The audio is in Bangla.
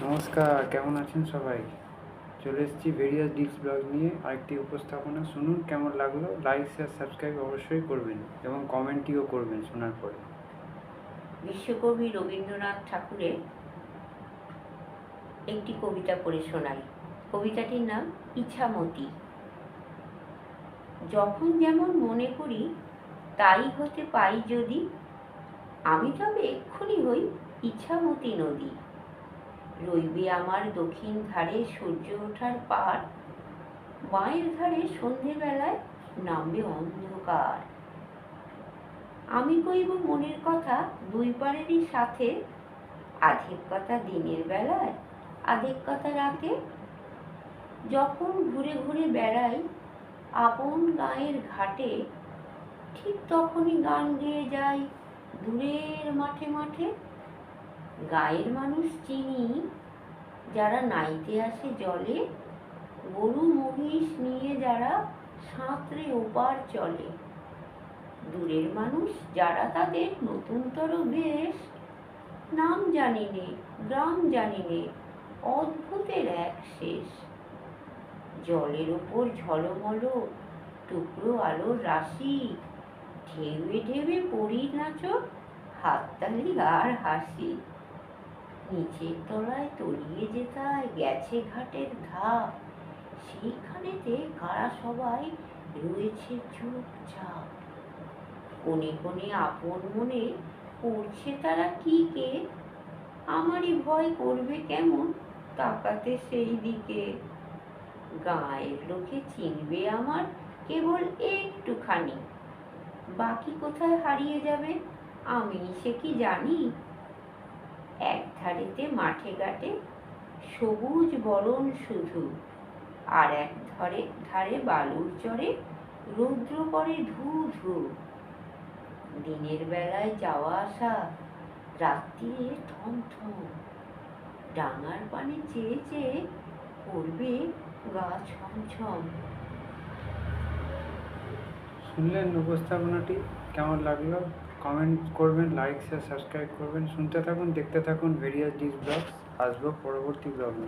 নমস্কার, কেমন আছেন সবাই? চলে এসেছি ভেরিয়াস ডিস্ক ব্লগ নিয়ে আরেকটি উপস্থাপনা। শুনুন কেমন লাগলো। লাইক, শেয়ার, সাবস্ক্রাইব অবশ্যই করবেন এবং কমেন্টটিও করবেন শোনার পরে। বিশ্বকবি রবীন্দ্রনাথ ঠাকুরের একটি কবিতা পড়ে শোনাই। কবিতাটির নাম ইছামতি। যখন যেমন মনে করি তাই হতে পাই যদি, আমি তবে এক্ষুনি হই ইছামতি নদী। রইবে আমার দক্ষিণ ধারে সূর্য ওঠার পার, বাঁয়ের ধারে সন্ধেবেলায় নামবে অন্ধকার। আমি কইব মনের কথা দুই পারেরই সাথে, আধেক কথা দিনের বেলায় আধেক কথা রাতে। যখন ঘুরে ঘুরে বেড়াই আপন গাঁয়ের ঘাটে, ঠিক তখনই গান গেয়ে যাই দূরের মাঠে মাঠে। গাঁয়ের মানুষ চিনি যারা নাইতে আসে জলে, গরু মহিষ নিয়ে যারা সাঁতরে ওপার চলে। দূরের মানুষ যারা তাদের নতুনতর বেশ, নাম জানি নে গ্রাম জানি নে, অদ্ভুতের এক শেষ। জলের ওপর ঝলমল টুকরো আলোর রাশি, ঢেউে ঢেউে পড়ি নাচর, হাততালি আর হাসি। নিচের তলায় তলিয়ে যেতায় গেছে ঘাটের ধাপ, সেইখানেতে কারা সবাই রয়েছে চুপচাপ। কোণে কোণে আপন মনে করছে তারা কি কে, আমারই ভয় করবে কেমন তাকাতে সেই দিকে। গাঁয়ের লোকে চিনবে আমার কেবল একটুখানি, বাকি কোথায় হারিয়ে যাবে আমি সে কি জানি। এক ধারেতে মাঠে ঘাটে সবুজ বরণ শুধু, আর এক ধারে বালুর চরে রৌদ্র পড়ে ধু ধু। দিনের বেলায় যাওয়া আসা, রাত্রিরে থমথম, ডাঙার পানে চেয়ে চেয়ে করবে গা ছমছম। শুনলেন উপস্থাপনাটি কেমন লাগলো? কমেন্ট করবেন, লাইক, শেয়ার, সাবস্ক্রাইব করবেন। শুনতে থাকুন, দেখতে থাকুন ভেরিয়াস ডিস্ক ব্লগস। আসবো পরবর্তী ব্লগ নিয়ে।